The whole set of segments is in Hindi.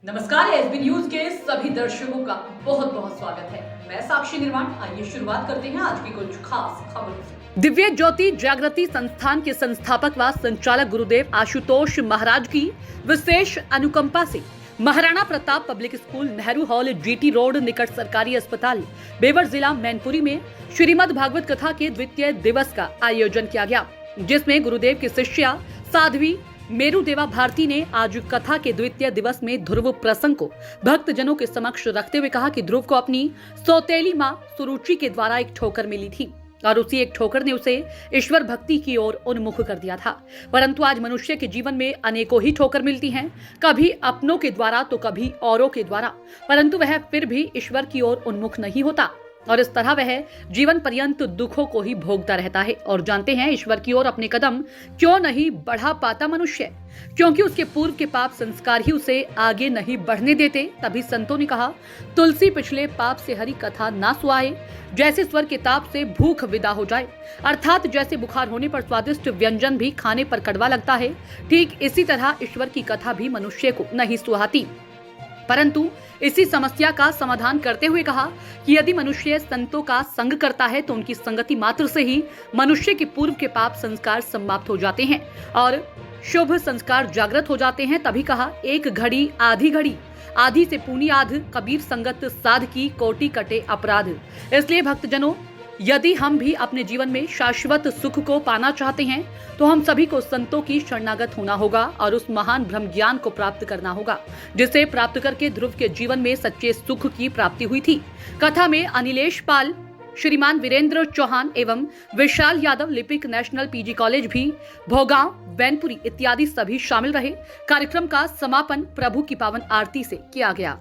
नमस्कार, एसबी न्यूज के सभी दर्शकों का बहुत बहुत स्वागत है। मैं साक्षी निर्माण। आइए शुरुआत करते हैं आज की कुछ खास खबरों से। दिव्य ज्योति जागृति संस्थान के संस्थापक व संचालक गुरुदेव आशुतोष महाराज की विशेष अनुकंपा से Maharana Pratap public school, Nehru hall, GT road निकट सरकारी अस्पताल, बेवर जिला मैनपुरी में श्रीमद् भागवत कथा के द्वितीय दिवस का आयोजन किया गया, जिसमें गुरुदेव की शिष्या साध्वी मेरुदेवा भारती ने आज कथा के द्वितीय दिवस में ध्रुव प्रसंग को भक्तजनों के समक्ष रखते हुए कहा कि ध्रुव को अपनी सौतेली मां सुरुचि के द्वारा एक ठोकर मिली थी और उसी एक ठोकर ने उसे ईश्वर भक्ति की ओर उन्मुख कर दिया था। परंतु आज मनुष्य के जीवन में अनेकों ही ठोकर मिलती हैं, कभी अपनों के द्वारा तो कभी औरों के द्वारा, परंतु वह फिर भी ईश्वर की ओर उन्मुख नहीं होता और इस तरह वह जीवन पर्यंत दुखों को ही भोगता रहता है। और जानते हैं ईश्वर की ओर अपने कदम क्यों नहीं बढ़ा पाता मनुष्य, क्योंकि उसके पूर्व के पाप संस्कार ही उसे आगे नहीं बढ़ने देते। तभी संतों ने कहा, तुलसी पिछले पाप से हरि कथा ना सुआए, जैसे स्वर के ताप से भूख विदा हो जाए, अर्थात जैसे बुखार होने पर स्वादिष्ट व्यंजन भी खाने पर कड़वा लगता है, ठीक इसी तरह ईश्वर की कथा भी मनुष्य को नहीं सुहाती। परंतु इसी समस्या का समाधान करते हुए कहा कि यदि मनुष्य संतों का संग करता है तो उनकी संगति मात्र से ही मनुष्य के पूर्व के पाप संस्कार समाप्त हो जाते हैं और शुभ संस्कार जागृत हो जाते हैं। तभी कहा, एक घड़ी आधी से पूनी आध, कबीर संगत साध की कोटि कटे अपराध। इसलिए भक्तजनों, यदि हम भी अपने जीवन में शाश्वत सुख को पाना चाहते हैं तो हम सभी को संतों की शरणागत होना होगा और उस महान ब्रह्म ज्ञान को प्राप्त करना होगा, जिसे प्राप्त करके ध्रुव के जीवन में सच्चे सुख की प्राप्ति हुई थी। कथा में अनिलेश पाल, श्रीमान वीरेंद्र चौहान एवं विशाल यादव, लिपिक, नेशनल पीजी कॉलेज भी भोगांव, वैनपुरी इत्यादि सभी शामिल रहे। कार्यक्रम का समापन प्रभु की पावन आरती से किया गया।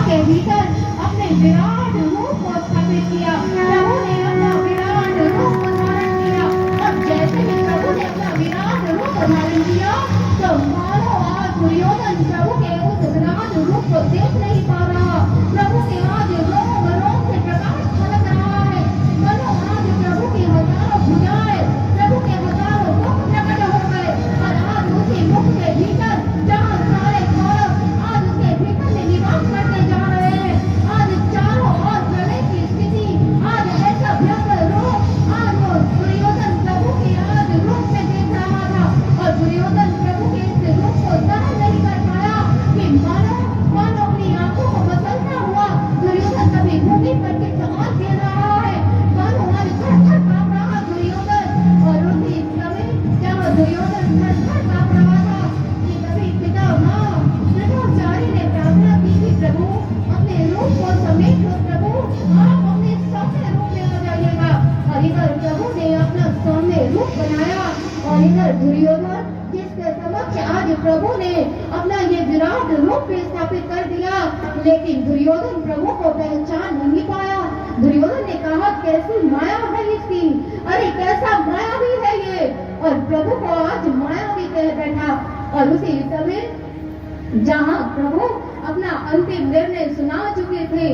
के भीतर अपने विराट रूप को स्थापित किया। प्रभु ने अपना विराट रूप धारण किया और जैसे ही प्रभु ने अपना विराट रूप धारण किया तो मानो आज दुर्योधन प्रभु के उस विराट रूप को देख नहीं पा रहा। प्रभु के आज रोम रोम से प्रकाश झलक रहा है। मानो आज प्रभु की हजारों भुजाएं, प्रभु के हजारों मुख प्रकट हो गए और आज उसी मुख के भीतर जहाँ सारे कौरव आज उसके भीतर में निवास करते जा रहे हैं। आज चारों ओर प्रलय की स्थिति, आज ऐसा भयंकर रूप आज वो दुर्योधन प्रभु के आज रूप में देख रहा था और दुर्योधन प्रभु के इस रूप को सहन नहीं कर पाया कि मानो अपनी आंखों को मसलता हुआ दुर्योधन कभी भूमि पर के सवाल दे रहा है। मानो आज थर-थर कांप रहा दुर्योधन और उसी समय जहाँ दुर्योधन थर-थर कांप रहा था कि कभी पिता माँ द्रोणाचार्य ने प्रार्थना की कि प्रभु अपने रूप को समेट लो, प्रभु आप अपने सौम्य रूप में आ जाइएगा। और इधर प्रभु ने अपना सौम्य रूप बनाया और इधर दुर्योधन जिसके समक्ष आज प्रभु ने अपना ये विराट रूप स्थापित कर दिया, लेकिन दुर्योधन प्रभु को पहचान नहीं पाया। दुर्योधन ने कहा, कैसी माया है इसकी, अरे कैसा माया भी है ये, और प्रभु को आज माया भी कह बैठा। और उसी समय जहाँ प्रभु अपना अंतिम निर्णय सुना चुके थे,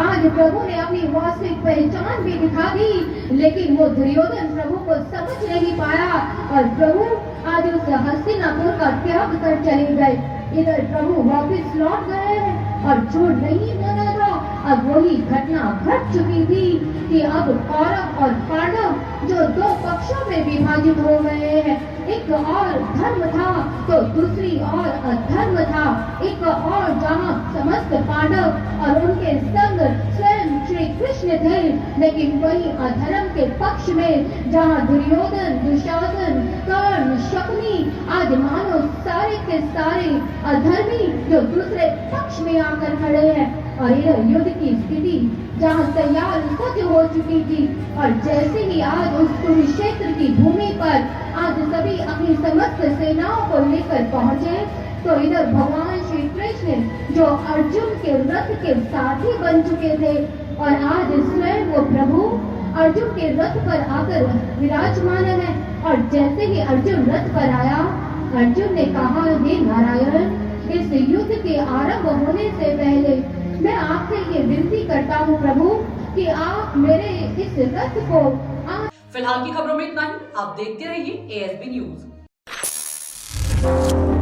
आज प्रभु ने अपनी वास्तविक पहचान भी दिखा दी, लेकिन वो दुर्योधन प्रभु को समझ नहीं पाया और प्रभु आज उस हस्तिनापुर का त्याग कर चले गए। इधर प्रभु वापस लौट गए और झूठ नहीं बोला था। अब वही घटना घट चुकी थी कि अब कौरव और पांडव जो दो पक्षों में विभाजित हो गए हैं, एक और धर्म था तो दूसरी और अधर्म था। एक और जहाँ समस्त पांडव और उनके संग स्वयं श्री कृष्ण थे, लेकिन वही अधर्म के पक्ष में जहाँ दुर्योधन, दुशासन, कर्ण, शकुनी आज मानो सारे के सारे अधर्मी जो दूसरे पक्ष में आकर खड़े हैं। और यह युद्ध की स्थिति जहाँ तैयार सज हो चुकी थी और जैसे ही आज उस कुरुक्षेत्र की भूमि पर आज सभी अपनी समस्त सेनाओं को लेकर पहुंचे तो इधर भगवान श्री कृष्ण जो अर्जुन के रथ के साथी बन चुके थे और आज स्वयं वो प्रभु अर्जुन के रथ पर आकर विराजमान है। और जैसे ही अर्जुन रथ पर आया, अर्जुन ने कहा, हे नारायण, इस युद्ध के आरंभ होने से पहले मैं आपसे ये विनती करता हूँ प्रभु कि आप मेरे इस रथ को फिलहाल की खबरों में इतना ही। आप देखते रहिए एएसबी न्यूज। है